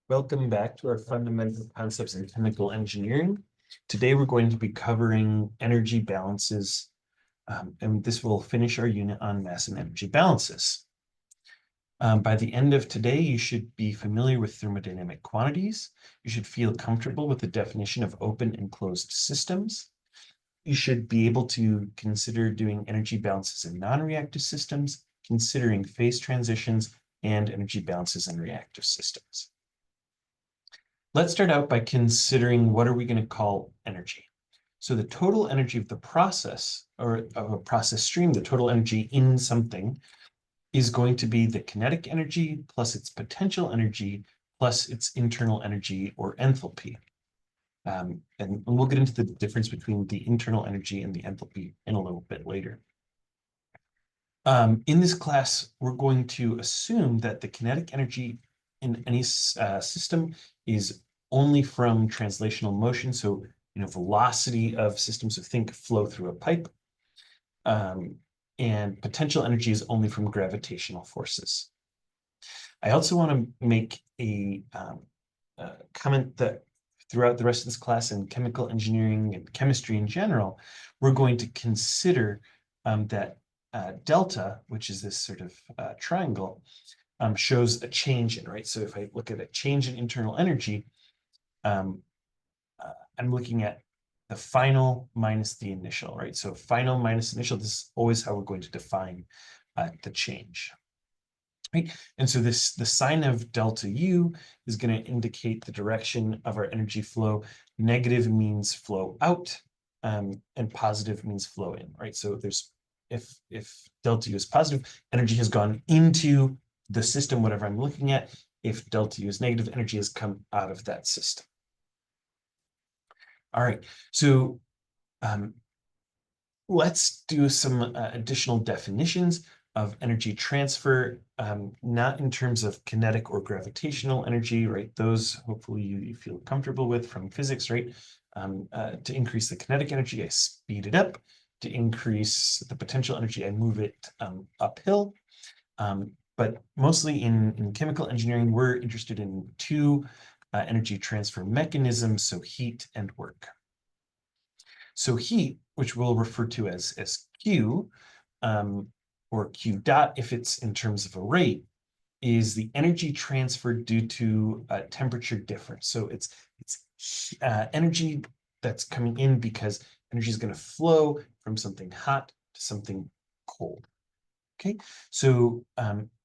Welcome back to our fundamental concepts in chemical engineering. Today we're going to be covering energy balances, and this will finish our unit on mass and energy balances. By the end of today, you should be familiar with thermodynamic quantities. You should feel comfortable with the definition of open and closed systems. You should be able to consider doing energy balances in non-reactive systems, considering phase transitions, and energy balances in reactive systems. Let's start out by considering what are we going to call energy. So the total energy of the process, or of a process stream, the total energy in something, is going to be the kinetic energy plus its potential energy plus its internal energy or enthalpy. And we'll get into the difference between the internal energy and the enthalpy in a little bit later. In this class, we're going to assume that the kinetic energy in any system is only from translational motion. So, velocity of systems, so think flow through a pipe. And potential energy is only from gravitational forces. I also want to make a comment that throughout the rest of this class in chemical engineering and chemistry in general, we're going to consider that delta, which is this sort of triangle, shows a change in, right? So if I look at a change in internal energy, I'm looking at the final minus the initial, right? So final minus initial, this is always how we're going to define the change, right? And so the sign of delta U is going to indicate the direction of our energy flow. Negative means flow out, and positive means flow in, right? So if delta U is positive, energy has gone into the system, whatever I'm looking at. If delta U is negative, energy has come out of that system. All right, so let's do some additional definitions of energy transfer, not in terms of kinetic or gravitational energy, right? Those hopefully you feel comfortable with from physics, right? To increase the kinetic energy, I speed it up. To increase the potential energy, I move it uphill. But mostly in chemical engineering, we're interested in two energy transfer mechanisms, so heat and work. So heat, which we'll refer to as Q, or Q dot if it's in terms of a rate, is the energy transferred due to a temperature difference. So it's energy that's coming in because energy is going to flow from something hot to something cold. Okay, so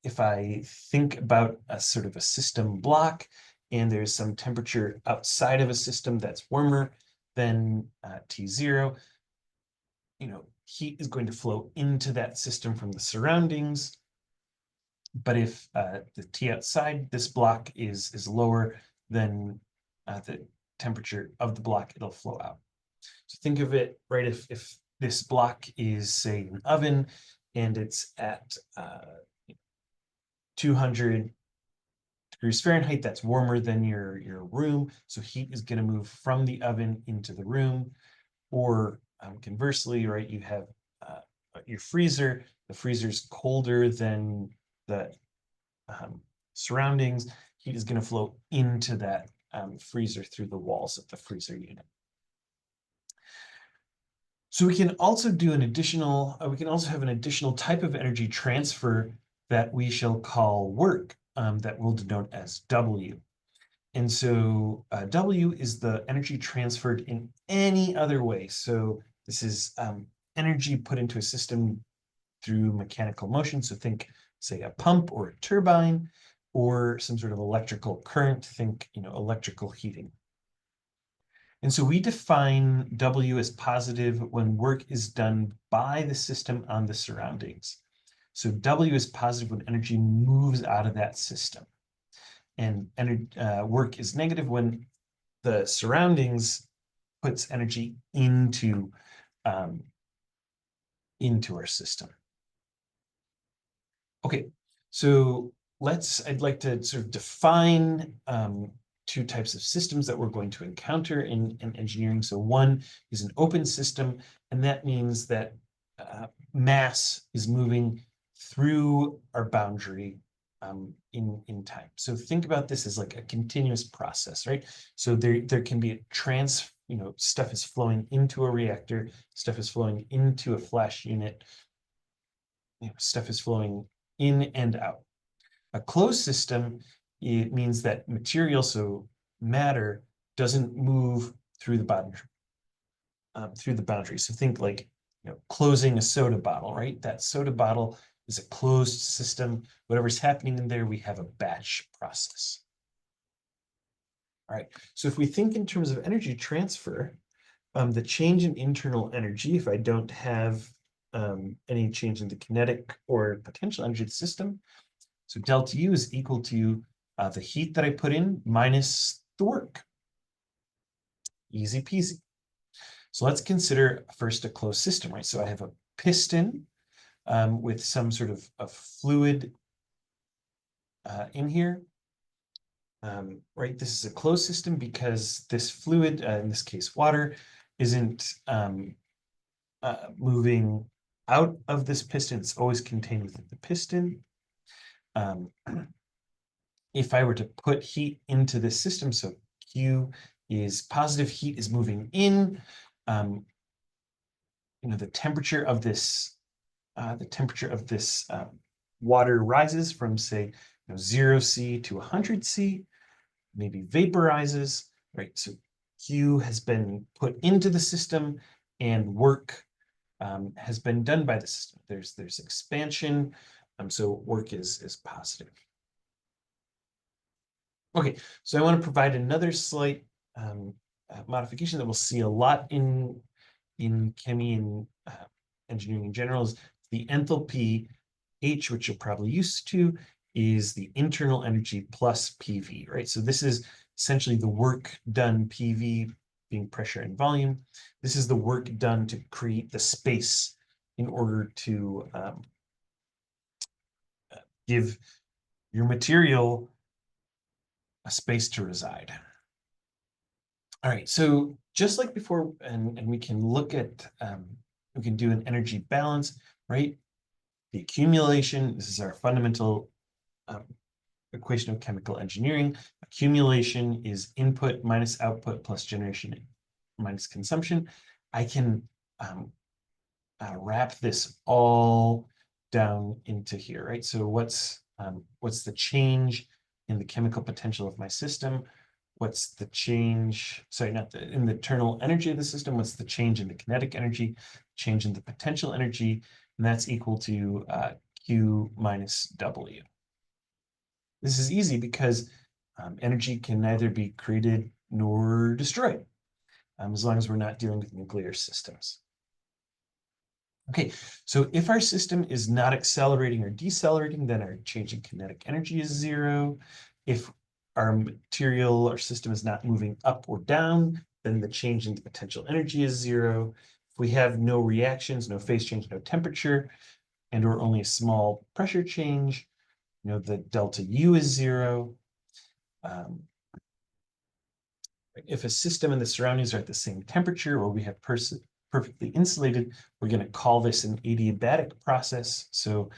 if I think about a sort of a system block and there's some temperature outside of a system that's warmer than T0, heat is going to flow into that system from the surroundings. But if the T outside this block is lower than the temperature of the block, it'll flow out. So think of it, right, if this block is, say, an oven, and it's at 200 degrees Fahrenheit, that's warmer than your room. So heat is going to move from the oven into the room. Or conversely, right, you have your freezer. The freezer's colder than the surroundings. Heat is going to flow into that freezer through the walls of the freezer unit. So we can also do an additional, we can also have an additional type of energy transfer that we shall call work, that we'll denote as W. And so W is the energy transferred in any other way. So this is energy put into a system through mechanical motion. So think, say, a pump or a turbine, or some sort of electrical current, think, electrical heating. And so we define W as positive when work is done by the system on the surroundings. So W is positive when energy moves out of that system. And work is negative when the surroundings puts energy into our system. Okay, so I'd like to sort of define two types of systems that we're going to encounter in engineering. So one is an open system, and that means that mass is moving through our boundary in time. So think about this as like a continuous process, right? So there can be a stuff is flowing into a reactor, stuff is flowing into a flash unit, stuff is flowing in and out. A closed system, it means that material, so matter, doesn't move through the boundary. So think like closing a soda bottle, right? That soda bottle is a closed system. Whatever's happening in there, we have a batch process. All right. So if we think in terms of energy transfer, the change in internal energy, if I don't have any change in the kinetic or potential energy of the system, so delta U is equal to the heat that I put in minus the work. Easy peasy. So let's consider first a closed system, right? So I have a piston with some sort of fluid in here. Right, this is a closed system because this fluid, in this case water, isn't moving out of this piston. It's always contained within the piston. If I were to put heat into this system, so Q is positive heat is moving in, the temperature of this water rises from say 0 C to 100 C, maybe vaporizes, right? So Q has been put into the system and work has been done by the system. There's expansion, so work is positive. Okay, so I want to provide another slight modification that we'll see a lot in ChemE and engineering in general is the enthalpy H, which you're probably used to, is the internal energy plus PV, right? So this is essentially the work done, PV being pressure and volume. This is the work done to create the space in order to give your material a space to reside. All right, so just like before, and we can look at, we can do an energy balance, right? The accumulation, this is our fundamental equation of chemical engineering. Accumulation is input minus output plus generation minus consumption. I can wrap this all down into here, right? So what's the change in the chemical potential of my system? What's the change, sorry, not in the internal energy of the system, what's the change in the kinetic energy, change in the potential energy, and that's equal to Q minus W. This is easy because energy can neither be created nor destroyed, as long as we're not dealing with nuclear systems. Okay, so if our system is not accelerating or decelerating, then our change in kinetic energy is 0. If our material or system is not moving up or down, then the change in the potential energy is 0. If we have no reactions, no phase change, no temperature, and or only a small pressure change, the delta U is 0. If a system and the surroundings are at the same temperature, or we have perfectly insulated, we're going to call this an adiabatic process. So,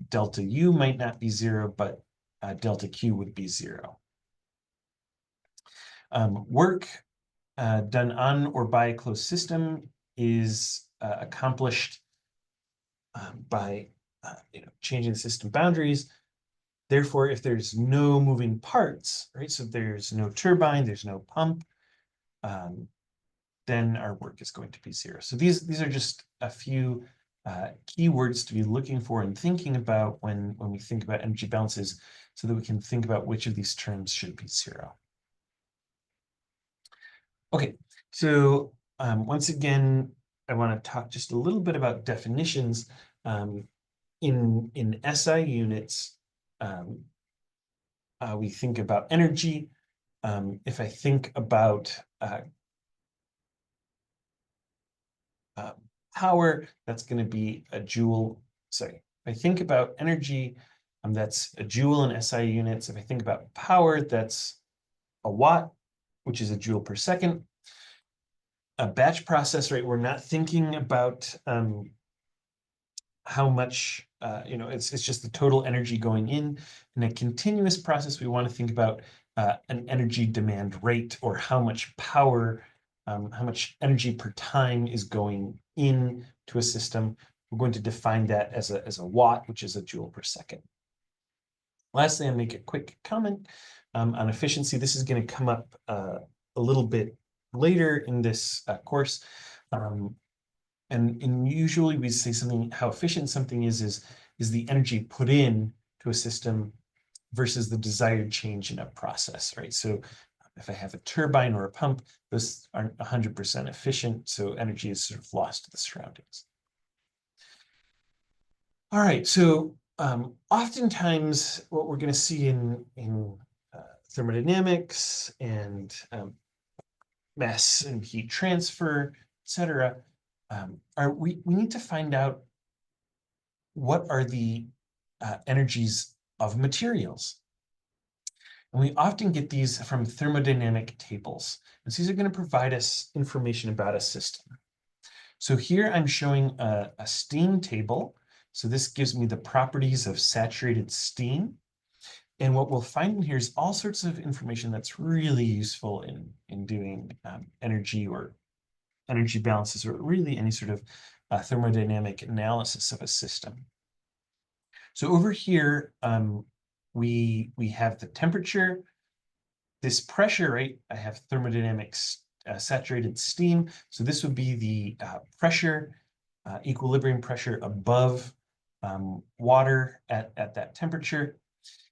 delta U might not be 0, but delta Q would be 0. Work done on or by a closed system is accomplished by changing the system boundaries. Therefore, if there's no moving parts, right? So there's no turbine, there's no pump, then our work is going to be 0. So these are just a few keywords to be looking for and thinking about when we think about energy balances, so that we can think about which of these terms should be 0. Okay, so once again, I want to talk just a little bit about definitions. In SI units, we think about energy. If I think about power, that's going to be a joule. Sorry, if I think about energy, that's a joule in SI units. If I think about power, that's a watt, which is a joule per second. A batch process, right? We're not thinking about how much, it's just the total energy going in. In a continuous process, we want to think about an energy demand rate, or how much power, how much energy per time is going in to a system. We're going to define that as a watt, which is a joule per second. Lastly, I'll make a quick comment on efficiency. This is going to come up a little bit later in this course. And usually we say something, how efficient something is the energy put in to a system versus the desired change in a process, right? So if I have a turbine or a pump, those aren't 100% efficient, so energy is sort of lost to the surroundings. All right, so oftentimes what we're going to see in thermodynamics and mass and heat transfer, etc., we need to find out what are the energies of materials. And we often get these from thermodynamic tables. And so these are going to provide us information about a system. So here I'm showing a steam table. So this gives me the properties of saturated steam. And what we'll find in here is all sorts of information that's really useful in doing energy or energy balances, or really any sort of thermodynamic analysis of a system. So over here, we have the temperature, this pressure, right? I have thermodynamics, saturated steam. So this would be the pressure, equilibrium pressure above water at that temperature.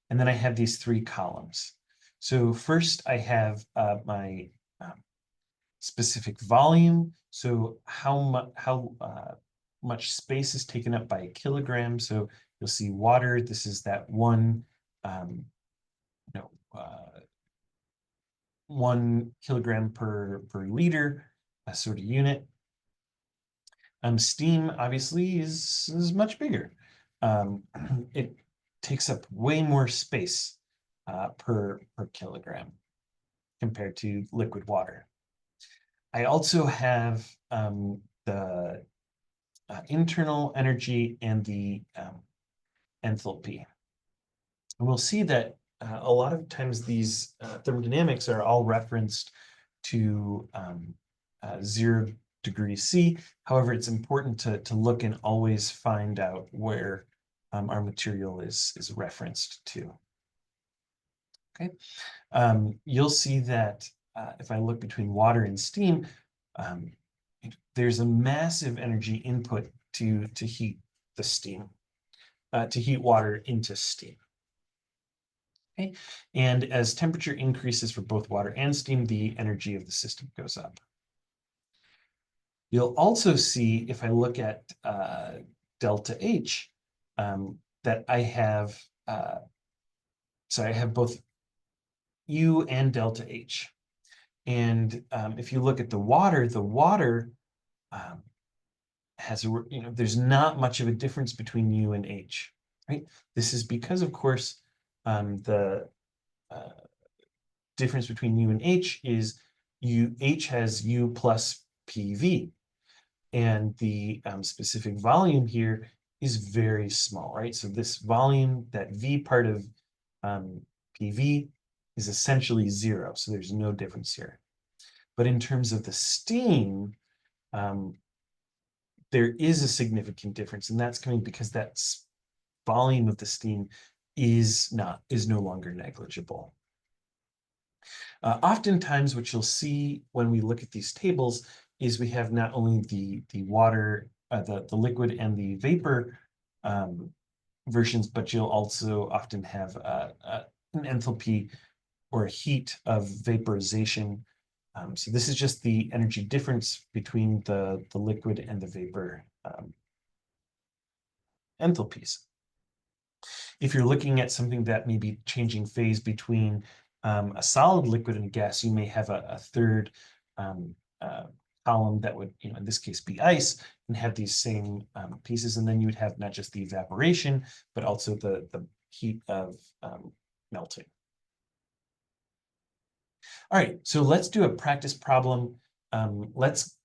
And then I have these three columns. So first I have my specific volume. So how much space is taken up by a kilogram. So you'll see water. This is that one, 1 kilogram per liter, a sort of unit. Steam obviously is much bigger. It takes up way more space per kilogram compared to liquid water. I also have the internal energy and the enthalpy. And we'll see that a lot of times these thermodynamics are all referenced to 0 degrees C. However, it's important to look and always find out where our material is referenced to. Okay, you'll see that if I look between water and steam, there's a massive energy input to heat the steam, to heat water into steam. Okay, and as temperature increases for both water and steam, the energy of the system goes up. You'll also see, if I look at delta H, that I have, so I have both U and delta H. And if you look at the water has, there's not much of a difference between U and H, right? This is because, of course, the difference between U and H is H has U plus PV. And the specific volume here is very small, right? So this volume, that V part of PV, is essentially 0. So there's no difference here. But in terms of the steam, there is a significant difference, and that's coming because that volume of the steam is no longer negligible. Oftentimes, what you'll see when we look at these tables is we have not only the water, the liquid and the vapor versions, but you'll also often have an enthalpy or a heat of vaporization. So this is just the energy difference between the liquid and the vapor enthalpies. If you're looking at something that may be changing phase between a solid, liquid, and gas, you may have a third column that would, in this case, be ice, and have these same pieces. And then you would have not just the evaporation, but also the heat of melting. All right, so let's do a practice problem. Let's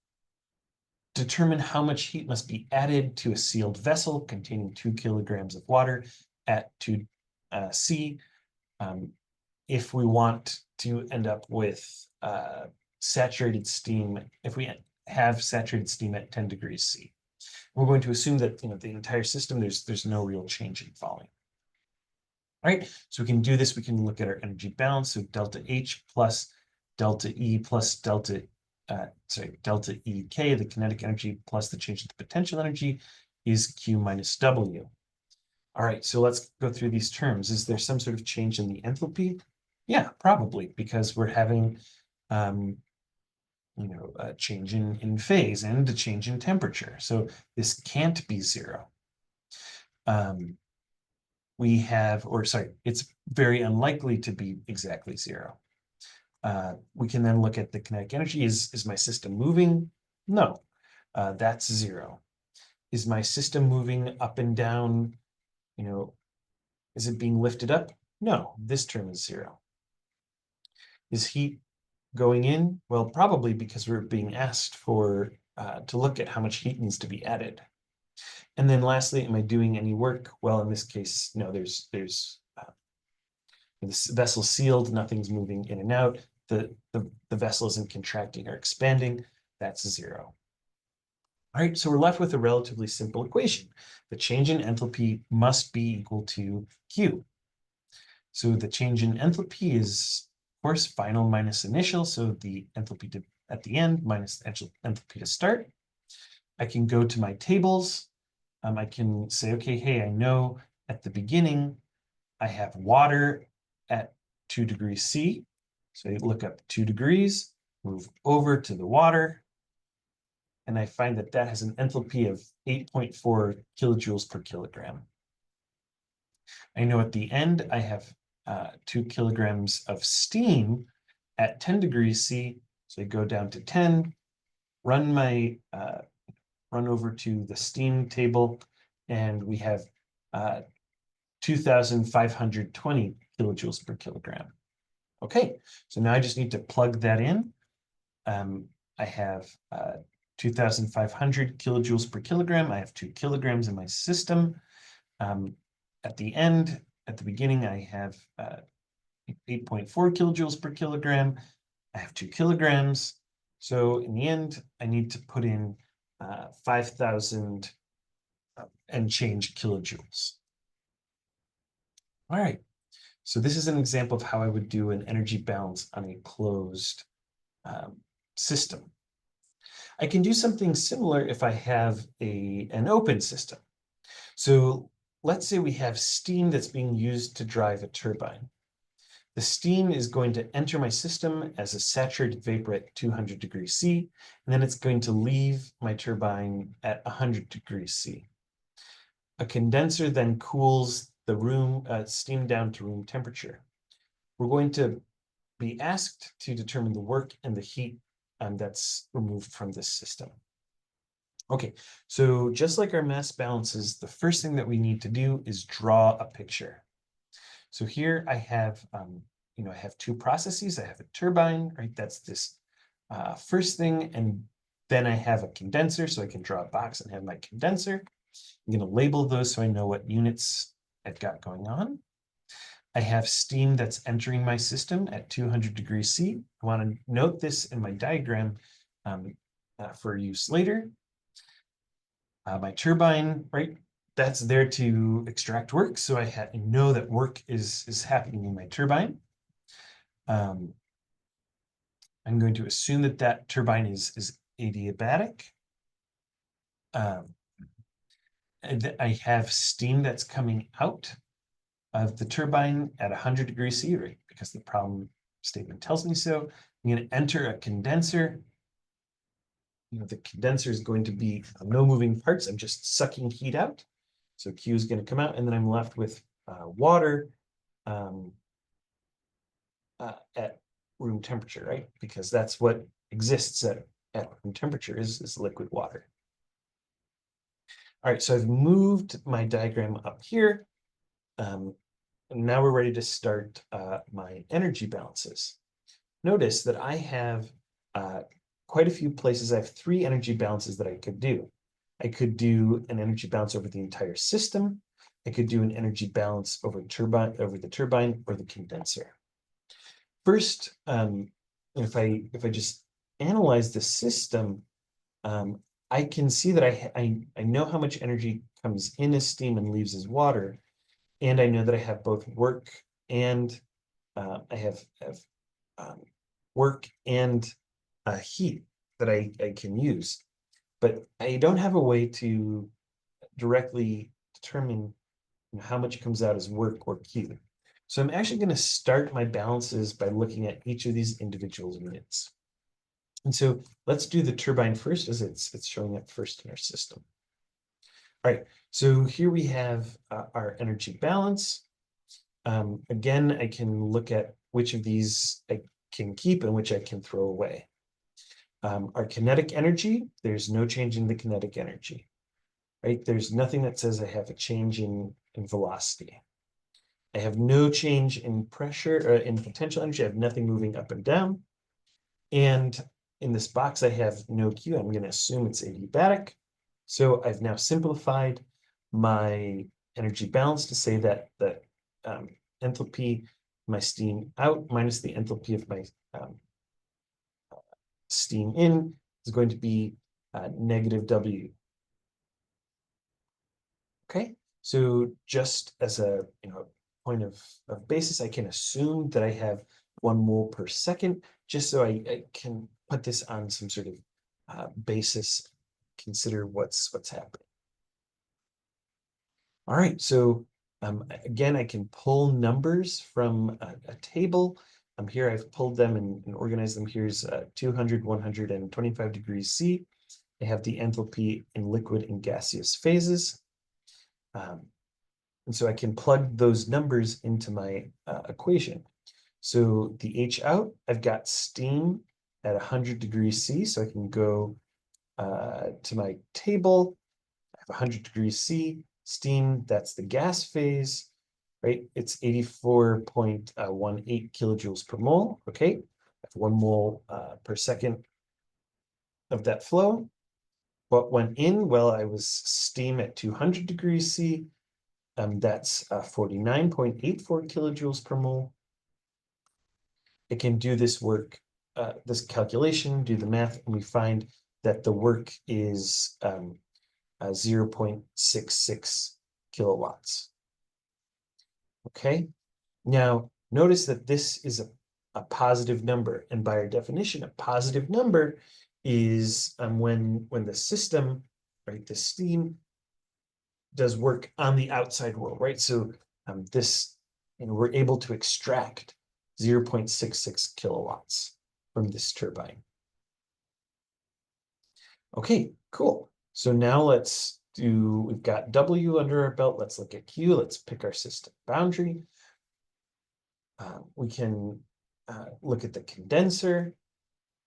determine how much heat must be added to a sealed vessel containing 2 kilograms of water at 2C. If we want to end up with saturated steam, if we have saturated steam at 10 degrees C. We're going to assume that the entire system, there's no real change in volume. All right, so we can do this. We can look at our energy balance. So delta H plus delta E plus delta EK, the kinetic energy plus the change in the potential energy, is Q minus W. All right, so let's go through these terms. Is there some sort of change in the enthalpy? Yeah, probably, because we're having a change in phase and a change in temperature. So this can't be zero. It's very unlikely to be exactly zero. We can then look at the kinetic energy. Is my system moving? No, that's zero. Is my system moving up and down? Is it being lifted up? No, this term is zero. Is heat going in? Well, probably, because we're being asked to look at how much heat needs to be added. And then lastly, am I doing any work? Well, in this case, no, there's this vessel sealed, nothing's moving in and out. The vessel isn't contracting or expanding. That's zero. All right, so we're left with a relatively simple equation. The change in enthalpy must be equal to Q. So the change in enthalpy is, of course, final minus initial. So the enthalpy at the end minus enthalpy to start. I can go to my tables. I can say, okay, hey, I know at the beginning I have water at 2 degrees C. So I look up 2 degrees, move over to the water, and I find that that has an enthalpy of 8.4 kilojoules per kilogram. I know at the end I have 2 kilograms of steam at 10 degrees C. So I go down to 10, run over to the steam table, and we have 2,520 kilojoules per kilogram. Okay, so now I just need to plug that in. I have 2,500 kilojoules per kilogram. I have 2 kilograms in my system. At the beginning, I have 8.4 kilojoules per kilogram. I have 2 kilograms. So in the end, I need to put in 5,000 and change kilojoules. All right, so this is an example of how I would do an energy balance on a closed system. I can do something similar if I have an open system. So let's say we have steam that's being used to drive a turbine. The steam is going to enter my system as a saturated vapor at 200 degrees C, and then it's going to leave my turbine at 100 degrees C. A condenser then cools the steam down to room temperature. We're going to be asked to determine the work and the heat that's removed from this system. Okay, so just like our mass balances, the first thing that we need to do is draw a picture. So here I have, I have 2 processes. I have a turbine, right? That's this first thing, and then I have a condenser, so I can draw a box and have my condenser. I'm going to label those so I know what units I've got going on. I have steam that's entering my system at 200 degrees C. I want to note this in my diagram for use later. My turbine, right, that's there to extract work. So I know that work is happening in my turbine. I'm going to assume that that turbine is adiabatic. And I have steam that's coming out of the turbine at 100 degrees C, right, because the problem statement tells me so. I'm going to enter a condenser. The condenser is going to be no moving parts. I'm just sucking heat out. So Q is going to come out, and then I'm left with water at room temperature, right? Because that's what exists at room temperature is liquid water. All right, so I've moved my diagram up here. And now we're ready to start my energy balances. Notice that I have quite a few places. I have 3 energy balances that I could do. I could do an energy balance over the entire system. I could do an energy balance over the turbine or the condenser. First, if I just analyze the system, I can see that I know how much energy comes in as steam and leaves as water, and I know that I have both work and I have work and heat that I can use, but I don't have a way to directly determine how much comes out as work or Q. So I'm actually going to start my balances by looking at each of these individual units. And so let's do the turbine first, as it's showing up first in our system. All right, so here we have our energy balance. Again, I can look at which of these I can keep and which I can throw away. Our kinetic energy, there's no change in the kinetic energy, right? There's nothing that says I have a change in velocity. I have no change in pressure or in potential energy. I have nothing moving up and down. And in this box, I have no Q. I'm going to assume it's adiabatic. So I've now simplified my energy balance to say that the enthalpy, my steam out minus the enthalpy of my steam in is going to be negative W. Okay, so just as a point of basis, I can assume that I have 1 mole per second, just so I can put this on some sort of basis, consider what's happening. All right, so again, I can pull numbers from a table. Here I've pulled them and organized them. Here's 200, 100, and 25 degrees C. I have the enthalpy in liquid and gaseous phases. And so I can plug those numbers into my equation. So the H out, I've got steam at 100 degrees C, so I can go to my table. I have 100 degrees C, steam, that's the gas phase, right? It's 84.18 kilojoules per mole, okay? I have 1 mole per second of that flow. What went in? Well, I was steam at 200 degrees C. That's 49.84 kilojoules per mole. I can do this work, this calculation, do the math, and we find that the work is 0.66 kilowatts. Okay, now notice that this is a positive number, and by our definition, a positive number is when the system, right, the steam does work on the outside world, right? So this, we're able to extract 0.66 kilowatts from this turbine. Okay, cool. So now we've got W under our belt. Let's look at Q. Let's pick our system boundary. We can look at the condenser.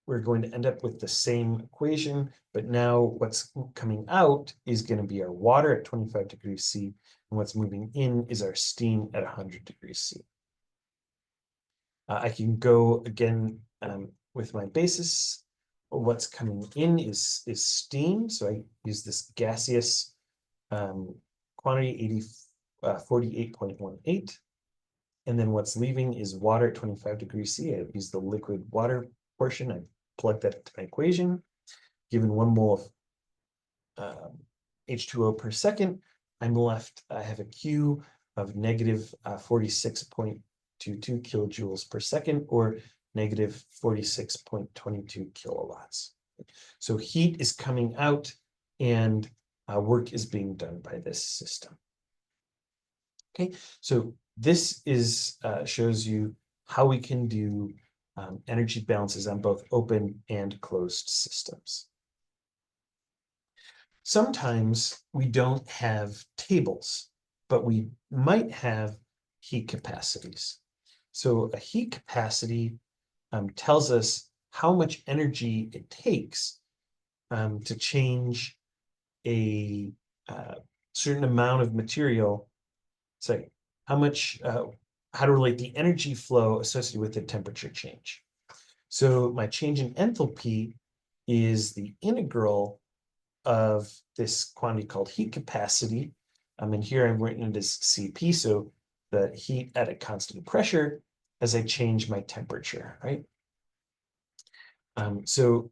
We're going to end up with the same equation, but now what's coming out is going to be our water at 25 degrees C, and what's moving in is our steam at 100 degrees C. I can go again with my basis. What's coming in is steam, so I use this gaseous quantity 48.18, and then what's leaving is water at 25 degrees C. I use the liquid water portion. I plug that into my equation. Given 1 mole of H2O per second, I'm left, I have a Q of negative 46.22 kilojoules per second, or negative 46.22 kilowatts. So heat is coming out and work is being done by this system. Okay, so this shows you how we can do energy balances on both open and closed systems. Sometimes we don't have tables, but we might have heat capacities. So a heat capacity tells us how much energy it takes to change a certain amount of material. So how to relate the energy flow associated with the temperature change. So my change in enthalpy is the integral of this quantity called heat capacity. And here I've written it as Cp, so the heat at a constant pressure as I change my temperature, right? So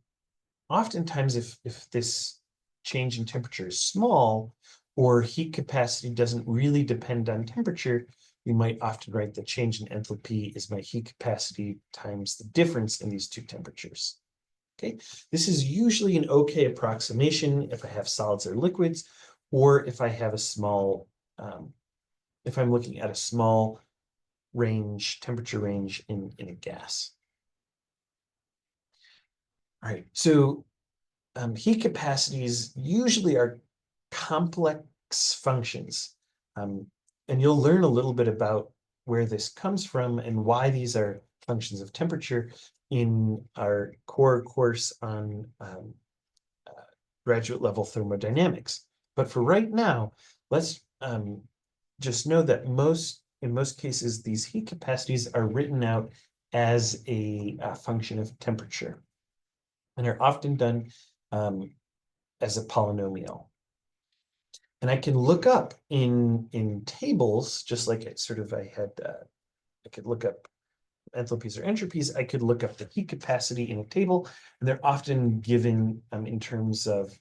oftentimes if this change in temperature is small, or heat capacity doesn't really depend on temperature, we might often write the change in enthalpy is my heat capacity times the difference in these two temperatures. Okay, this is usually an okay approximation if I have solids or liquids, or if I have a small, if I'm looking at a small range, temperature range in a gas. All right, so heat capacities usually are complex functions. And you'll learn a little bit about where this comes from and why these are functions of temperature in our core course on graduate level thermodynamics. But for right now, let's just know that in most cases, these heat capacities are written out as a function of temperature and are often done as a polynomial. And I can look up in tables, just like I could look up enthalpies or entropies, I could look up the heat capacity in a table, and they're often given in terms of,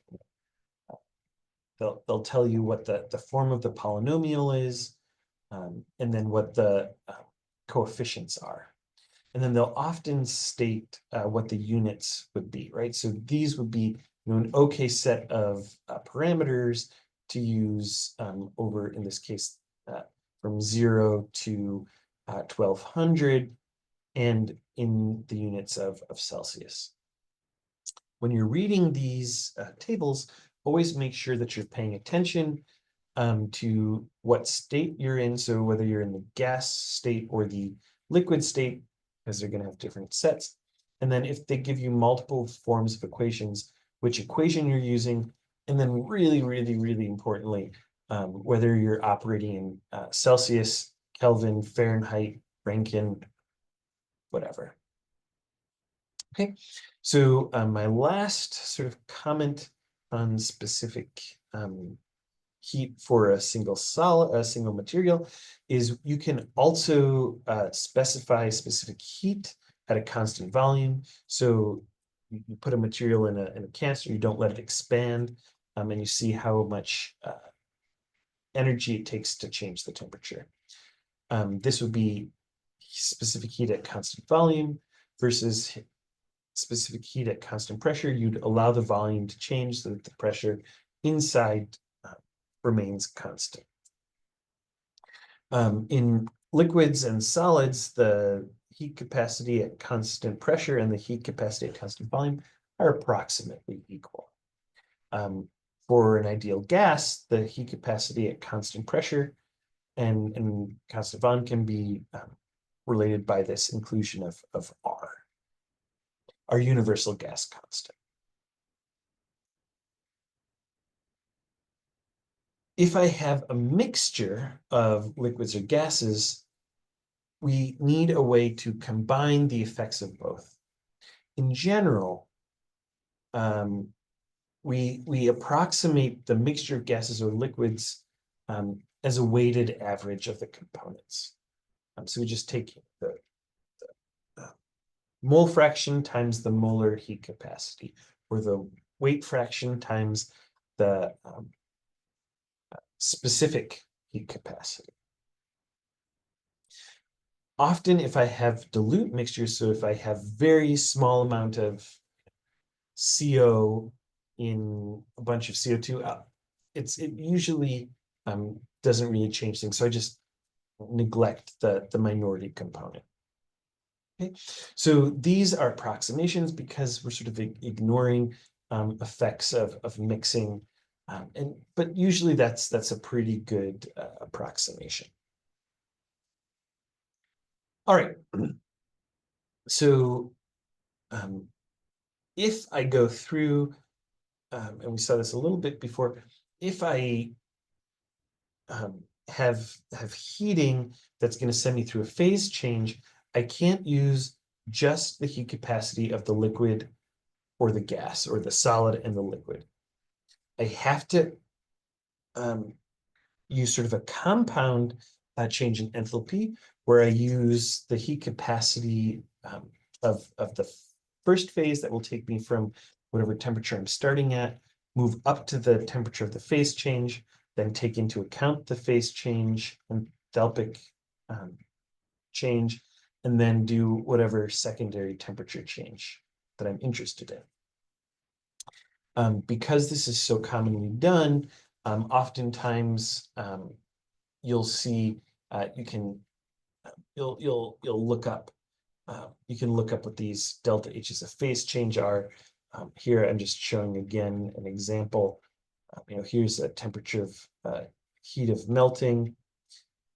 they'll tell you what the form of the polynomial is, and then what the coefficients are. And then they'll often state what the units would be, right? So these would be an okay set of parameters to use over, in this case, from 0 to 1200, and in the units of Celsius. When you're reading these tables, always make sure that you're paying attention to what state you're in. So whether you're in the gas state or the liquid state, because they're going to have different sets. And then if they give you multiple forms of equations, which equation you're using, and then really, really, really importantly, whether you're operating in Celsius, Kelvin, Fahrenheit, Rankine, whatever. Okay, so my last sort of comment on specific heat for a single material is you can also specify specific heat at a constant volume. So you put a material in a canister, you don't let it expand, and you see how much energy it takes to change the temperature. This would be specific heat at constant volume versus specific heat at constant pressure. You'd allow the volume to change so that the pressure inside remains constant. In liquids and solids, the heat capacity at constant pressure and the heat capacity at constant volume are approximately equal. For an ideal gas, the heat capacity at constant pressure and constant volume can be related by this inclusion of R, our universal gas constant. If I have a mixture of liquids or gases, we need a way to combine the effects of both. In general, we approximate the mixture of gases or liquids as a weighted average of the components. So we just take the mole fraction times the molar heat capacity, or the weight fraction times the specific heat capacity. Often if I have dilute mixtures, so if I have very small amount of CO in a bunch of CO2, it usually doesn't really change things. So I just neglect the minority component. Okay, so these are approximations because we're sort of ignoring effects of mixing, but usually that's a pretty good approximation. All right, so if I go through, and we saw this a little bit before, if I have heating that's going to send me through a phase change, I can't use just the heat capacity of the liquid or the gas, or the solid and the liquid. I have to use sort of a compound change in enthalpy, where I use the heat capacity of the first phase that will take me from whatever temperature I'm starting at, move up to the temperature of the phase change, then take into account the phase change and enthalpic change, and then do whatever secondary temperature change that I'm interested in. Because this is so commonly done, oftentimes you'll see you'll look up you can look up what these delta H's of phase change are. Here I'm just showing again an example. Here's a temperature of heat of melting,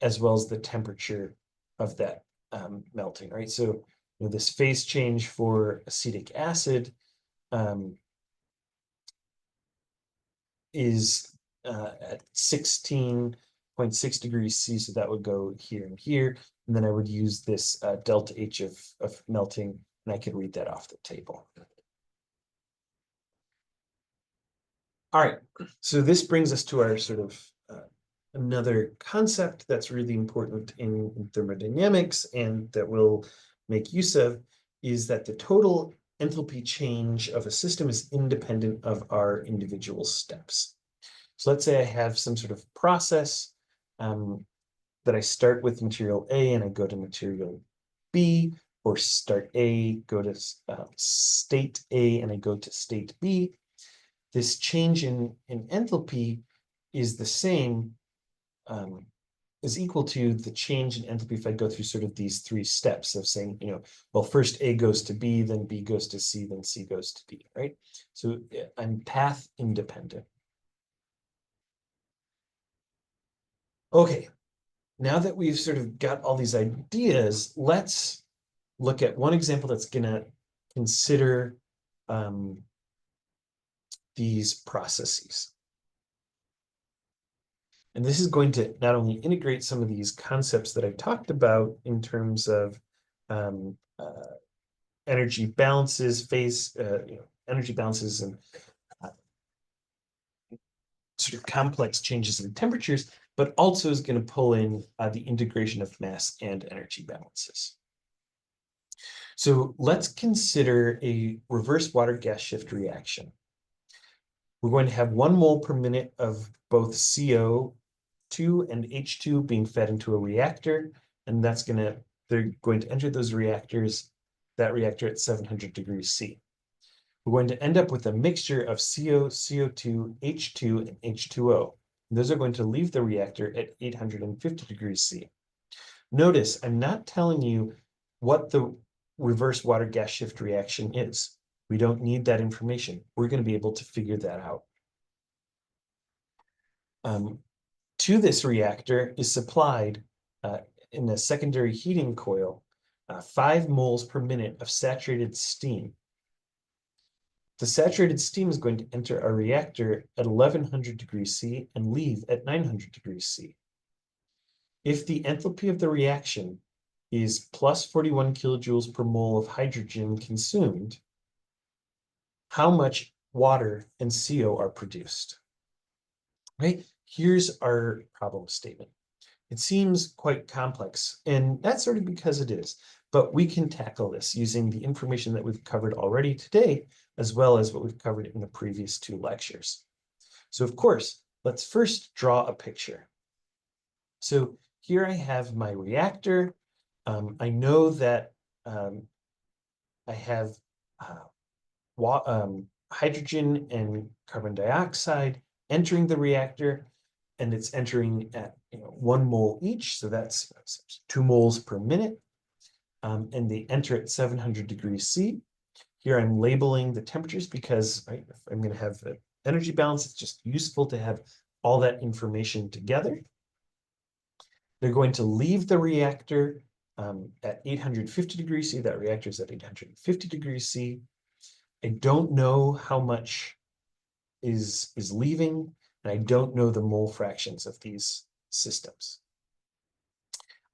as well as the temperature of that melting, right? So this phase change for acetic acid is at 16.6 degrees C, so that would go here and here. And then I would use this delta H of melting, and I could read that off the table. All right, so this brings us to our sort of another concept that's really important in thermodynamics and that we'll make use of, is that the total enthalpy change of a system is independent of our individual steps. So let's say I have some sort of process that I start with material A and I go to material B, or start A, go to state A and I go to state B. This change in enthalpy is the same, is equal to the change in enthalpy if I go through sort of these three steps of saying, well, first A goes to B, then B goes to C, then C goes to D, right? So I'm path independent. Okay, now that we've sort of got all these ideas, let's look at one example that's going to consider these processes. And this is going to not only integrate some of these concepts that I've talked about in terms of energy balances, energy balances, and sort of complex changes in temperatures, but also is going to pull in the integration of mass and energy balances. So let's consider a reverse water gas shift reaction. We're going to have 1 mole per minute of both CO2 and H2 being fed into a reactor, and they're going to enter that reactor at 700 degrees C. We're going to end up with a mixture of CO, CO2, H2, and H2O. And those are going to leave the reactor at 850 degrees C. Notice I'm not telling you what the reverse water gas shift reaction is. We don't need that information. We're going to be able to figure that out. To this reactor is supplied in a secondary heating coil 5 moles per minute of saturated steam. The saturated steam is going to enter our reactor at 1100 degrees C and leave at 900 degrees C. If the enthalpy of the reaction is plus 41 kilojoules per mole of hydrogen consumed, how much water and CO are produced? Right? Here's our problem statement. It seems quite complex, and that's sort of because it is, but we can tackle this using the information that we've covered already today, as well as what we've covered in the previous 2 lectures. So of course, let's first draw a picture. So here I have my reactor. I know that I have hydrogen and carbon dioxide entering the reactor, and it's entering at 1 mole each, so that's 2 moles per minute, and they enter at 700 degrees C. Here I'm labeling the temperatures because if I'm going to have an energy balance, it's just useful to have all that information together. They're going to leave the reactor at 850 degrees C. That reactor is at 850 degrees C. I don't know how much is leaving, and I don't know the mole fractions of these systems.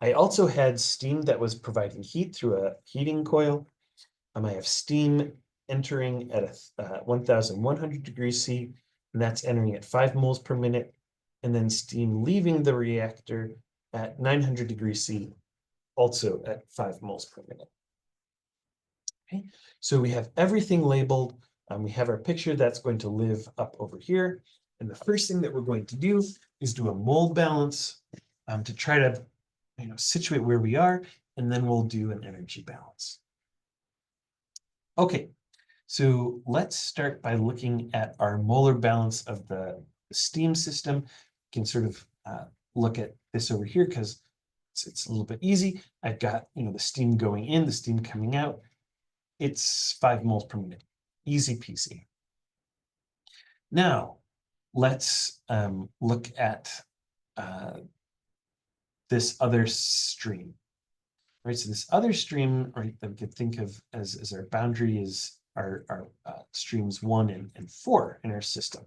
I also had steam that was providing heat through a heating coil. I have steam entering at 1,100 degrees C, and that's entering at 5 moles per minute, and then steam leaving the reactor at 900 degrees C, also at 5 moles per minute. Okay, so we have everything labeled. We have our picture that's going to live up over here. And the first thing that we're going to do is do a mole balance to try to situate where we are, and then we'll do an energy balance. Okay, so let's start by looking at our molar balance of the steam system. You can sort of look at this over here because it's a little bit easy. I've got the steam going in, the steam coming out. It's 5 moles per minute, easy peasy. Now, let's look at this other stream. Right, so this other stream, right, that we could think of as our boundary is our streams 1 and 4 in our system.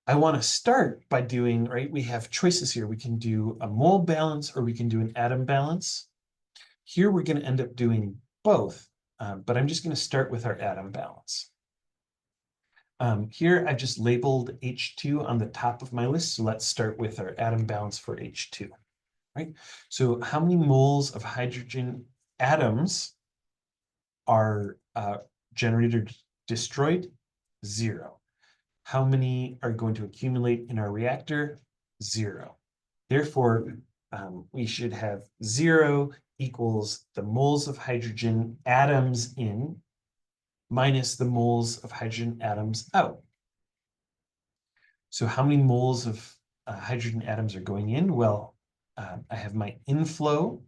I want to start by doing, right, we have choices here. We can do a mole balance or we can do an atom balance. Here we're going to end up doing both, but I'm just going to start with our atom balance. Here I've just labeled H2 on the top of my list, so let's start with our atom balance for H2. Right? So how many moles of hydrogen atoms are generated or destroyed? 0. How many are going to accumulate in our reactor? 0. Therefore, we should have 0 equals the moles of hydrogen atoms in minus the moles of hydrogen atoms out. So how many moles of hydrogen atoms are going in? Well, I have my inflow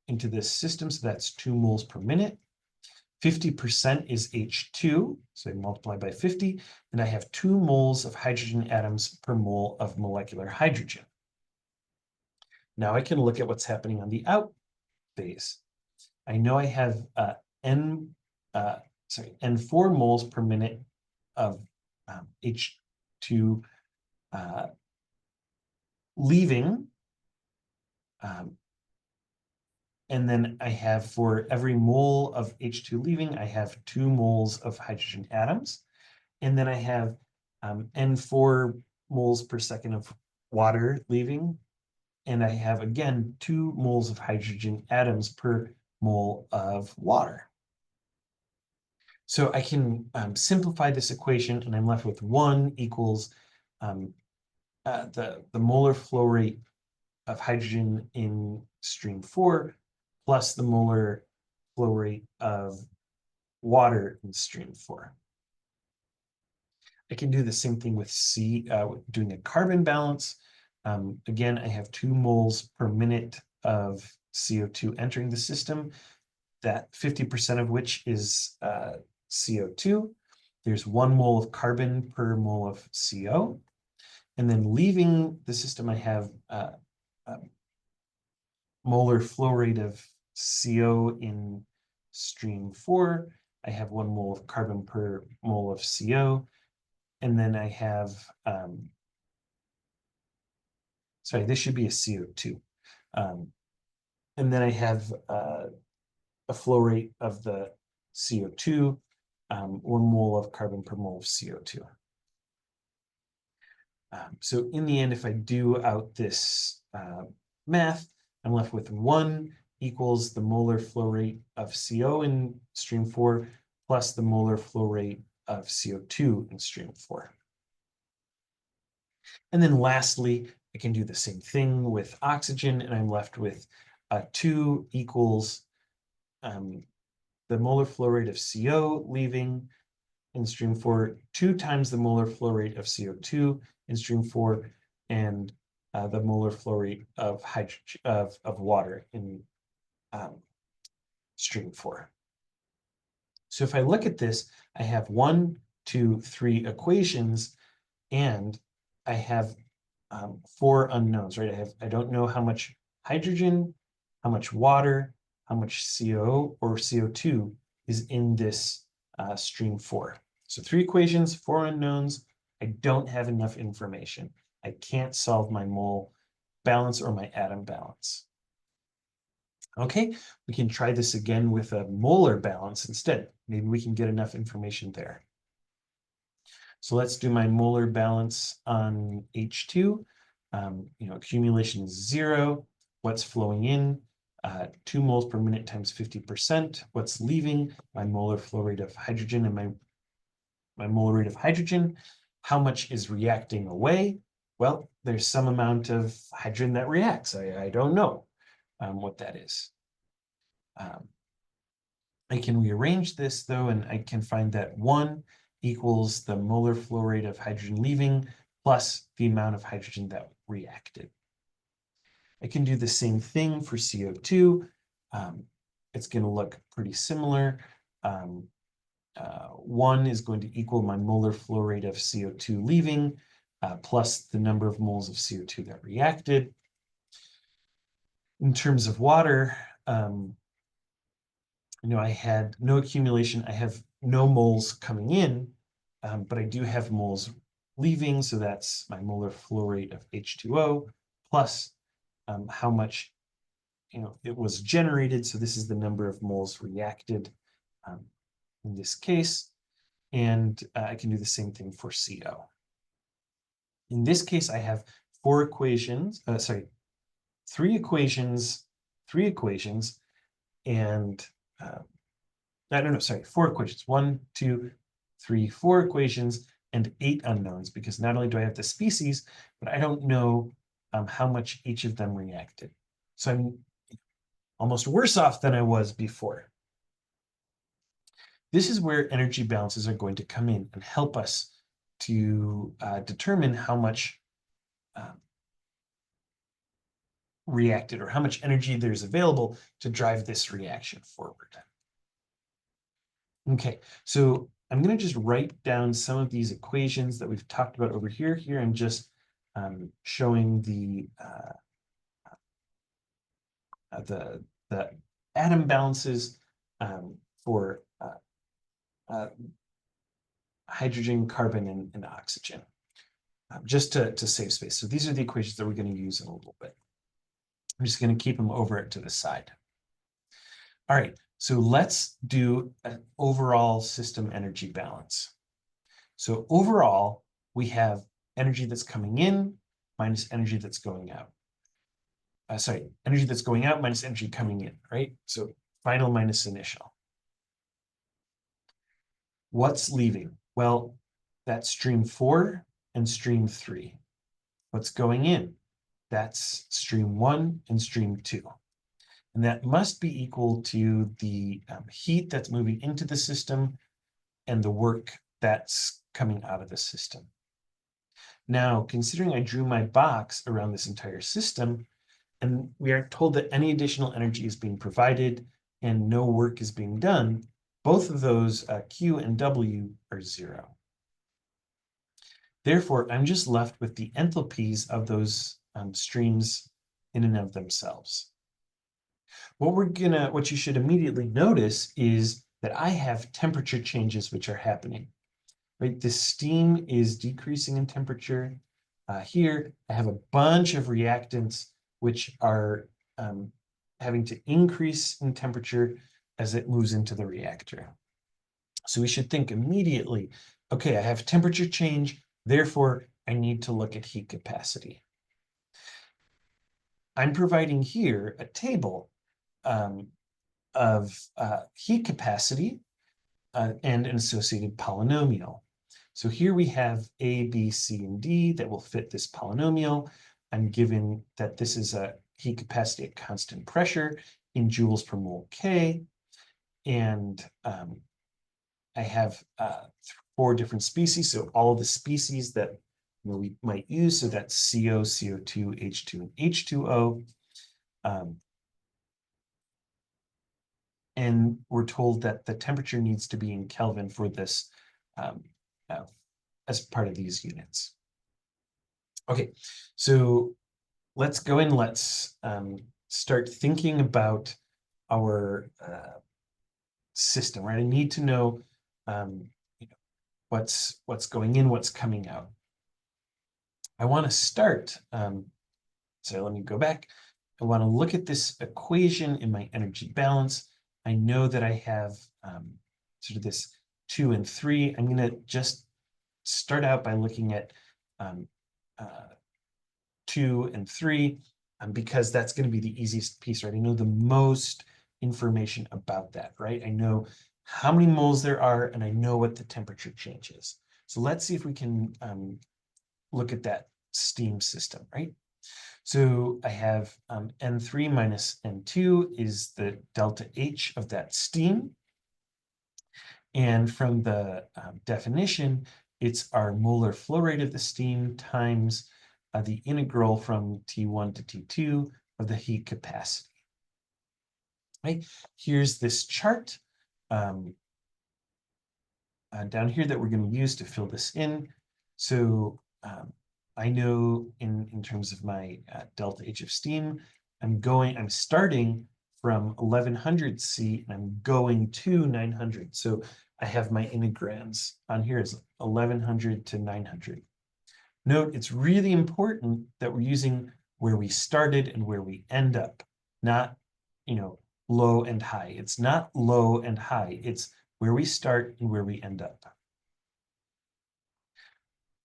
into this system, so that's 2 moles per minute. 50% is H2, so I multiply by 50, and I have 2 moles of hydrogen atoms per mole of molecular hydrogen. Now I can look at what's happening on the out phase. I know I have N4 moles per minute of H2 leaving, and then I have, for every mole of H2 leaving, I have 2 moles of hydrogen atoms, and then I have N4 moles per second of water leaving, and I have, again, 2 moles of hydrogen atoms per mole of water. So I can simplify this equation, and I'm left with 1 equals the molar flow rate of hydrogen in stream 4 plus the molar flow rate of water in stream 4. I can do the same thing with doing a carbon balance. Again, I have 2 moles per minute of CO2 entering the system, that 50% of which is CO2. There's 1 mole of carbon per mole of CO. And then leaving the system, I have molar flow rate of CO in stream 4. I have 1 mole of carbon per mole of CO. And then I have, sorry, this should be a CO2. And then I have a flow rate of the CO2, 1 mole of carbon per mole of CO2. So in the end, if I do out this math, I'm left with 1 equals the molar flow rate of CO in stream 4 plus the molar flow rate of CO2 in stream 4. And then lastly, I can do the same thing with oxygen, and I'm left with 2 equals the molar flow rate of CO leaving in stream 4, 2 times the molar flow rate of CO2 in stream 4, and the molar flow rate of hydrogen of water in stream 4. So if I look at this, I have 1, 2, 3 equations, and I have 4 unknowns, right? I don't know how much hydrogen, how much water, how much CO or CO2 is in this stream 4. So 3 equations, 4 unknowns. I don't have enough information. I can't solve my mole balance or my atom balance. Okay, we can try this again with a molar balance instead. Maybe we can get enough information there. So let's do my molar balance on H2. Accumulation is 0. What's flowing in? 2 moles per minute times 50%. What's leaving? My molar flow rate of hydrogen and my molar rate of hydrogen. How much is reacting away? Well, there's some amount of hydrogen that reacts. I don't know what that is. I can rearrange this though, and I can find that 1 equals the molar flow rate of hydrogen leaving plus the amount of hydrogen that reacted. I can do the same thing for CO2. It's going to look pretty similar. 1 is going to equal my molar flow rate of CO2 leaving plus the number of moles of CO2 that reacted. In terms of water, I had no accumulation. I have no moles coming in, but I do have moles leaving. So that's my molar flow rate of H2O plus how much it was generated. So this is the number of moles reacted in this case. And I can do the same thing for CO. In this case, I have three equations, and four equations. 1, 2, 3, 4 equations and 8 unknowns, because not only do I have the species, but I don't know how much each of them reacted. So I'm almost worse off than I was before. This is where energy balances are going to come in and help us to determine how much reacted or how much energy there's available to drive this reaction forward. Okay, so I'm going to just write down some of these equations that we've talked about over here. Here I'm just showing the atom balances for hydrogen, carbon, and oxygen, just to save space. So these are the equations that we're going to use in a little bit. I'm just going to keep them over to the side. All right, so let's do an overall system energy balance. So overall, we have energy that's coming in minus energy that's going out. Energy that's going out minus energy coming in, right? So final minus initial. What's leaving? Well, that's stream 4 and stream 3. What's going in? That's stream 1 and stream 2. And that must be equal to the heat that's moving into the system and the work that's coming out of the system. Now, considering I drew my box around this entire system, and we are told that any additional energy is being provided and no work is being done, both of those, Q and W, are 0. Therefore, I'm just left with the enthalpies of those streams in and of themselves. What you should immediately notice is that I have temperature changes which are happening. Right, the steam is decreasing in temperature. Here, I have a bunch of reactants which are having to increase in temperature as it moves into the reactor. So we should think immediately, okay, I have temperature change, therefore I need to look at heat capacity. I'm providing here a table of heat capacity and an associated polynomial. So here we have A, B, C, and D that will fit this polynomial. I'm given that this is a heat capacity at constant pressure in joules per mole K. And I have 4 different species. So all of the species that we might use. So that's CO, CO2, H2, and H2O. And we're told that the temperature needs to be in Kelvin for this as part of these units. Okay, so let's go and let's start thinking about our system, right? I need to know, what's going in, what's coming out. I want to start, so let me go back. I want to look at this equation in my energy balance. I know that I have sort of this 2 and 3. I'm going to just start out by looking at 2 and 3 because that's going to be the easiest piece, right? I know the most information about that, right? I know how many moles there are, and I know what the temperature change is. So let's see if we can look at that steam system, right? So I have N3 minus N2 is the delta H of that steam. And from the definition, it's our molar flow rate of the steam times the integral from T1 to T2 of the heat capacity. Right? Here's this chart down here that we're going to use to fill this in. So I know in terms of my delta H of steam, I'm starting from 1100 C and I'm going to 900. So I have my integrands on here is 1100 to 900. Note, it's really important that we're using where we started and where we end up, not, low and high. It's not low and high. It's where we start and where we end up.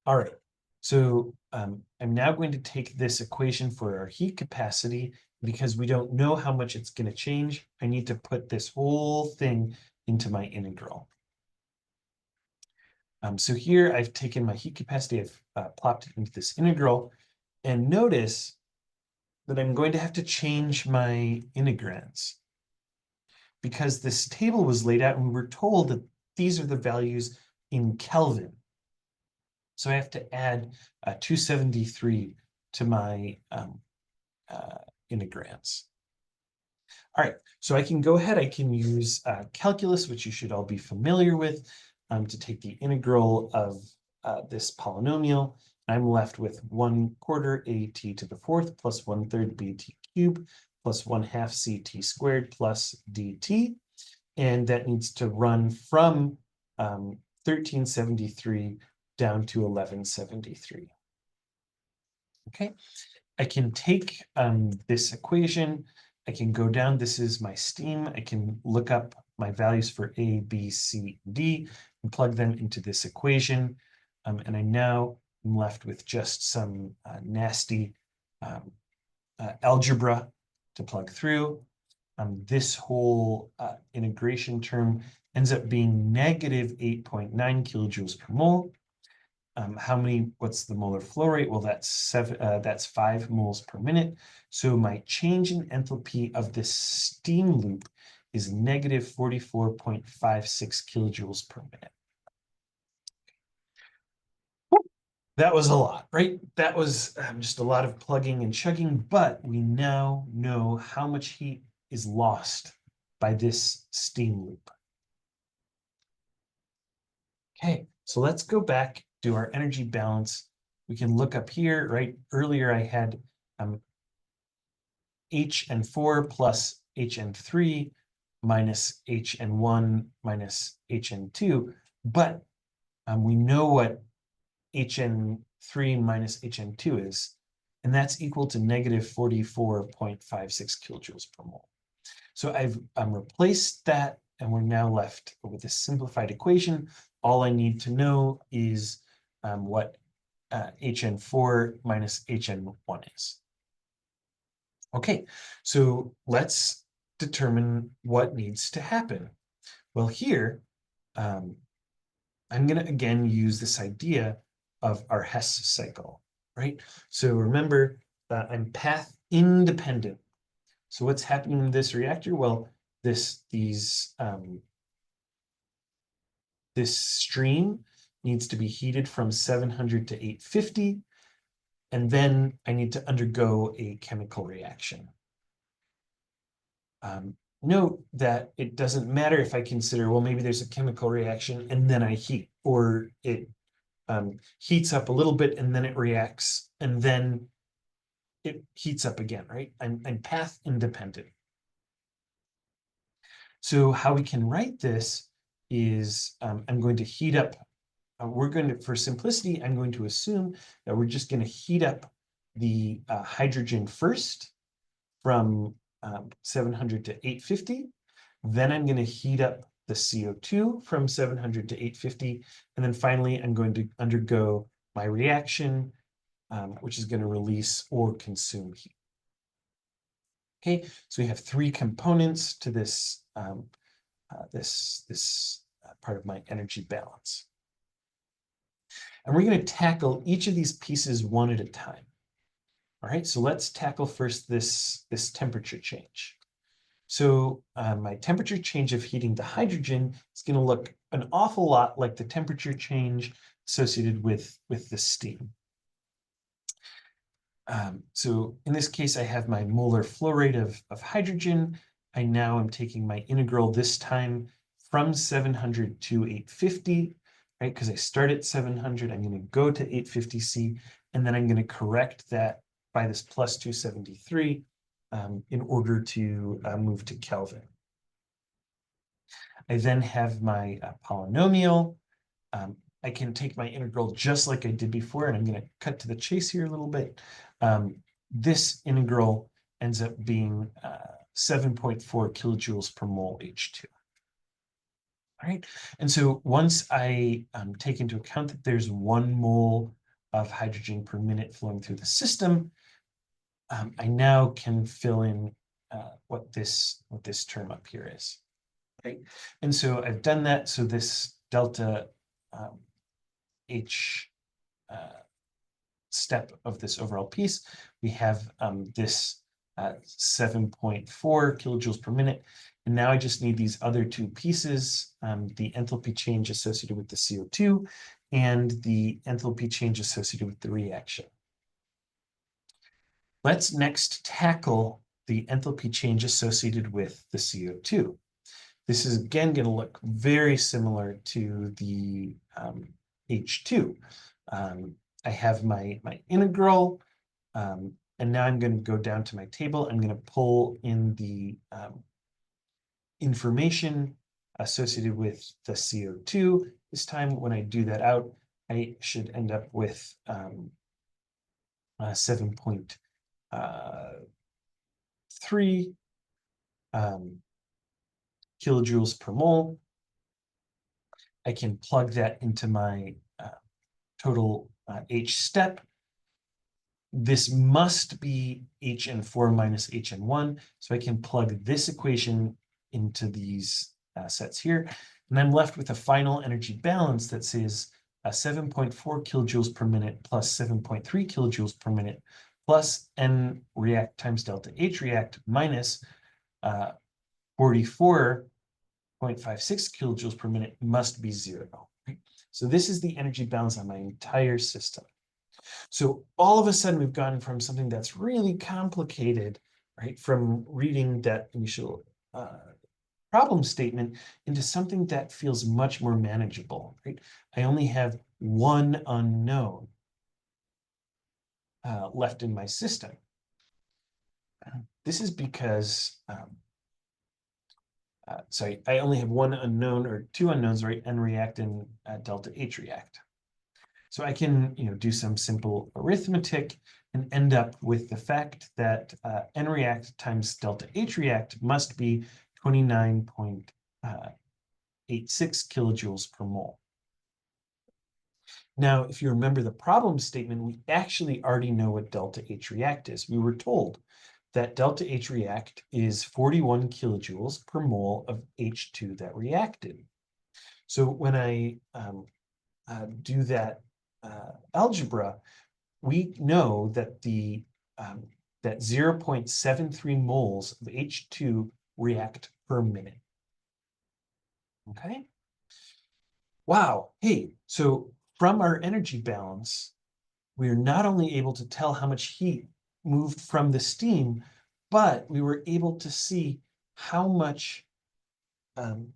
All right, so I'm now going to take this equation for our heat capacity. Because we don't know how much it's going to change, I need to put this whole thing into my integral. So here I've taken my heat capacity, I've plopped it into this integral, and notice that I'm going to have to change my integrands because this table was laid out and we were told that these are the values in Kelvin. So I have to add 273 to my integrands. All right, so I can go ahead, I can use calculus, which you should all be familiar with, to take the integral of this polynomial. I'm left with 1/4 at to the fourth plus 1/3 bt cubed plus 1/2 ct squared plus dt. And that needs to run from 1373 down to 1173. Okay, I can take this equation, I can go down, this is my steam, I can look up my values for A, B, C, D, and plug them into this equation. And I now am left with just some nasty algebra to plug through. This whole integration term ends up being negative 8.9 kilojoules per mole. What's the molar flow rate? Well, that's 5 moles per minute. So my change in enthalpy of this steam loop is negative 44.56 kilojoules per minute. That was a lot, right? That was just a lot of plugging and chugging, but we now know how much heat is lost by this steam loop. Okay, so let's go back, do our energy balance. We can look up here, right? Earlier I had HN4 plus HN3 minus HN1 minus HN2, but we know what HN3 minus HN2 is, and that's equal to negative 44.56 kilojoules per mole. So I've replaced that, and we're now left with this simplified equation. All I need to know is what HN4 minus HN1 is. Okay, so let's determine what needs to happen. Well, here, I'm going to again use this idea of our Hess cycle, right? So remember, I'm path independent. So what's happening in this reactor? Well, this stream needs to be heated from 700 to 850, and then I need to undergo a chemical reaction. Note that it doesn't matter if I consider, well, maybe there's a chemical reaction and then I heat, or it heats up a little bit and then it reacts and then it heats up again, right? I'm path independent. So how we can write this is I'm going to heat up, for simplicity, I'm going to assume that we're just going to heat up the hydrogen first, from 700 to 850. Then I'm going to heat up the CO2 from 700 to 850. And then finally, I'm going to undergo my reaction, which is going to release or consume heat. Okay, so we have three components to this part of my energy balance. And we're going to tackle each of these pieces one at a time. All right, so let's tackle first this temperature change. So my temperature change of heating the hydrogen is going to look an awful lot like the temperature change associated with the steam. So in this case, I have my molar flow rate of hydrogen. I now am taking my integral this time from 700 to 850, right? Because I start at 700, I'm going to go to 850C, and then I'm going to correct that by this plus 273 in order to move to Kelvin. I then have my polynomial. I can take my integral just like I did before, and I'm going to cut to the chase here a little bit. This integral ends up being 7.4 kilojoules per mole H2. All right, and so once I take into account that there's 1 mole of hydrogen per minute flowing through the system, I now can fill in what this term up here is. Okay, and so I've done that. So this delta H step of this overall piece, we have this 7.4 kilojoules per minute. And now I just need these other two pieces, the enthalpy change associated with the CO2 and the enthalpy change associated with the reaction. Let's next tackle the enthalpy change associated with the CO2. This is again going to look very similar to the H2. I have my integral, and now I'm going to go down to my table. I'm going to pull in the information associated with the CO2. This time, when I do that out, I should end up with 7.3 kilojoules per mole. I can plug that into my total H step. This must be HN4 minus HN1, so I can plug this equation into these sets here, and I'm left with a final energy balance that says 7.4 kilojoules per minute plus 7.3 kilojoules per minute plus N react times delta H react minus 44.56 kilojoules per minute must be 0. Right? So this is the energy balance on my entire system. So all of a sudden, we've gone from something that's really complicated, right, from reading that initial problem statement into something that feels much more manageable, right? I only have one unknown left in my system. This is because, sorry, I only have one unknown or two unknowns, right? N react and delta H react. So I can, do some simple arithmetic and end up with the fact that N react times delta H react must be 29.86 kilojoules per mole. Now, if you remember the problem statement, we actually already know what delta H react is. We were told that delta H react is 41 kilojoules per mole of H2 that reacted. So when I do that algebra, we know that that 0.73 moles of H2 react per minute. Okay. Wow. Hey, so from our energy balance, we're not only able to tell how much heat moved from the steam, but we were able to see how much of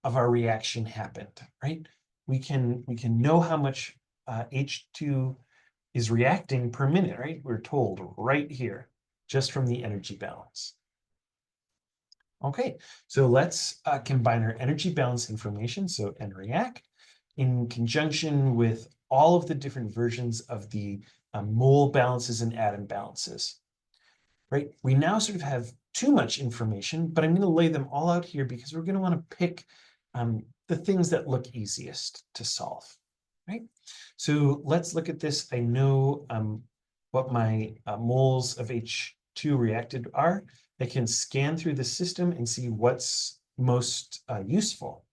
our reaction happened, right? We can know how much H2 is reacting per minute, right? We're told right here, just from the energy balance. Okay, so let's combine our energy balance information, so N react, in conjunction with all of the different versions of the mole balances and atom balances. right? We now sort of have too much information, but I'm going to lay them all out here because we're going to want to pick the things that look easiest to solve, right? So let's look at this. I know what my moles of H2 reacted are. I can scan through the system and see what's most useful,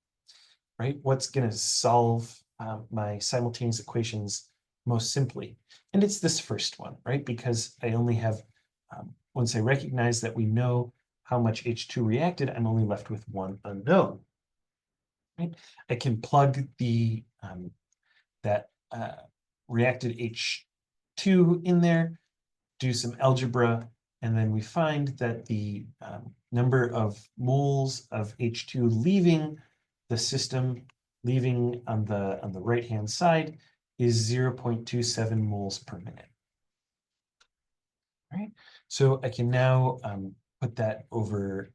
right? What's going to solve my simultaneous equations most simply. And it's this first one, right? Because I only have, once I recognize that we know how much H2 reacted, I'm only left with one unknown, right? I can plug the that reacted H2 in there, do some algebra, and then we find that the number of moles of H2 leaving the system, leaving on the right-hand side, is 0.27 moles per minute. Right? So I can now put that over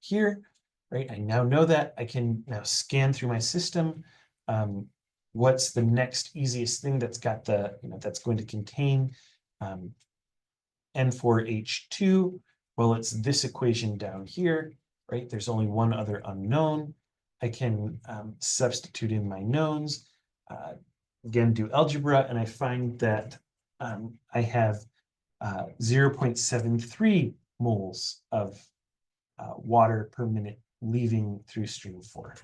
here, right? I now know that. I can now scan through my system. What's the next easiest thing that's got the, that's going to contain N4H2? Well, it's this equation down here, right? There's only one other unknown. I can substitute in my knowns, again, do algebra, and I find that I have 0.73 moles of water per minute leaving through stream 4.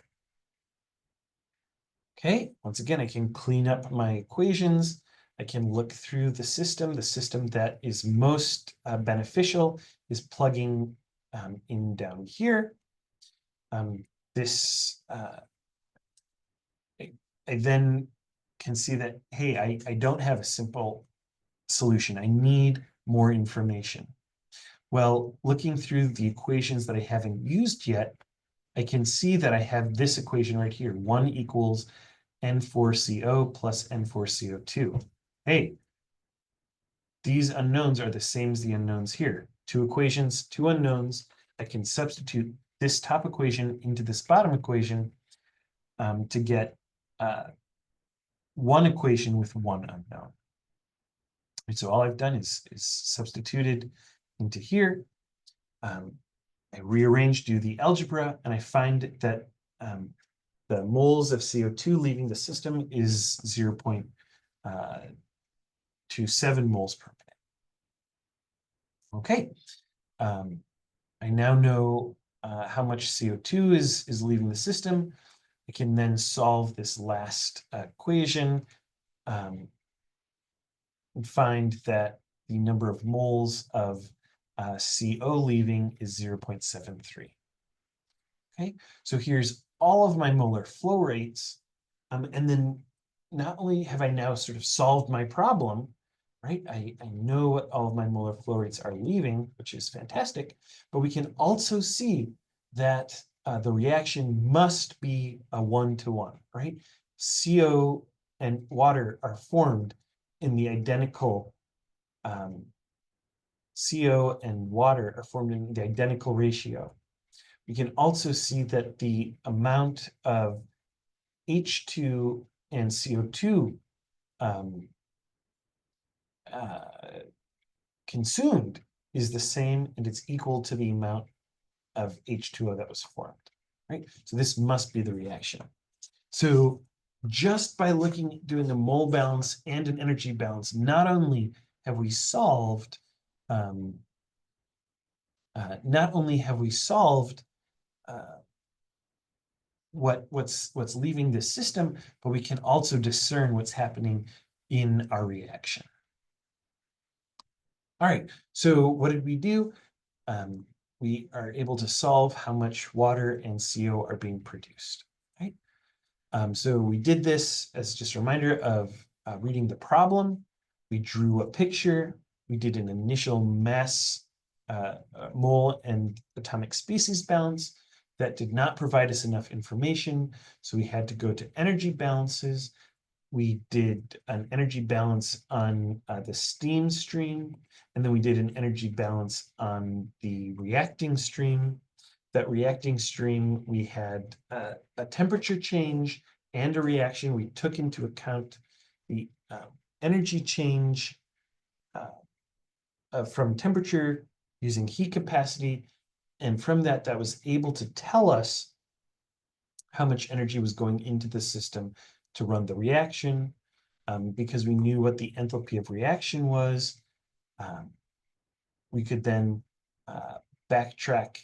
Okay, once again, I can clean up my equations. I can look through the system. The system that is most beneficial is plugging in down here. I then can see that, hey, I don't have a simple solution. I need more information. Well, looking through the equations that I haven't used yet, I can see that I have this equation right here, 1 equals N4CO plus N4CO2. Hey, these unknowns are the same as the unknowns here. 2 equations, 2 unknowns. I can substitute this top equation into this bottom equation to get 1 equation with 1 unknown. And so all I've done is substituted into here. I rearrange, do the algebra, and I find that the moles of CO2 leaving the system is 0.27 moles per minute. Okay, I now know how much CO2 is leaving the system. I can then solve this last equation and find that the number of moles of CO leaving is 0.73. Okay, so here's all of my molar flow rates. And then not only have I now sort of solved my problem, right? I know what all of my molar flow rates are leaving, which is fantastic, but we can also see that the reaction must be a 1-to-1, right? CO and water are formed in the identical, CO and water are formed in the identical ratio. We can also see that the amount of H2 and CO2 consumed is the same, and it's equal to the amount of H2O that was formed, right? So this must be the reaction. So just by doing a mole balance and an energy balance, not only have we solved what's leaving this system, but we can also discern what's happening in our reaction. All right, so what did we do? We are able to solve how much water and CO are being produced, right? So we did this as just a reminder of reading the problem. We drew a picture. We did an initial mass, mole and atomic species balance that did not provide us enough information. So we had to go to energy balances. We did an energy balance on the steam stream, and then we did an energy balance on the reacting stream. That reacting stream, we had a temperature change and a reaction. We took into account the energy change from temperature using heat capacity. And from that, that was able to tell us how much energy was going into the system to run the reaction. Because we knew what the enthalpy of reaction was, we could then backtrack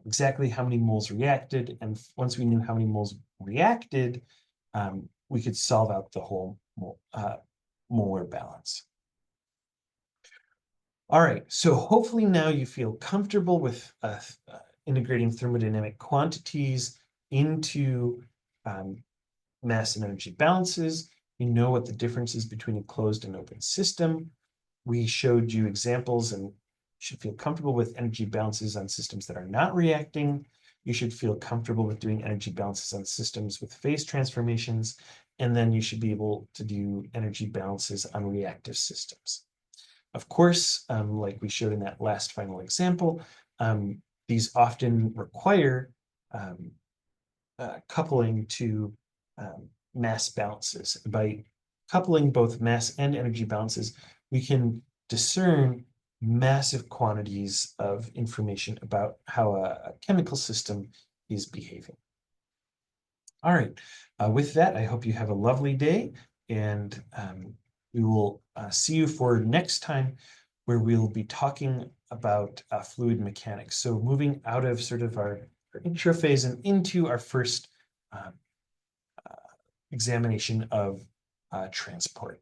exactly how many moles reacted. And once we knew how many moles reacted, we could solve out the whole molar balance. All right, so hopefully now you feel comfortable with integrating thermodynamic quantities into mass and energy balances. You know what the difference is between a closed and open system. We showed you examples, and you should feel comfortable with energy balances on systems that are not reacting. You should feel comfortable with doing energy balances on systems with phase transformations, and then you should be able to do energy balances on reactive systems. Of course, like we showed in that last final example, these often require coupling to mass balances. By coupling both mass and energy balances, we can discern massive quantities of information about how a chemical system is behaving. All right, with that, I hope you have a lovely day, and we will see you for next time, where we'll be talking about fluid mechanics. So moving out of sort of our intro phase and into our first examination of transport.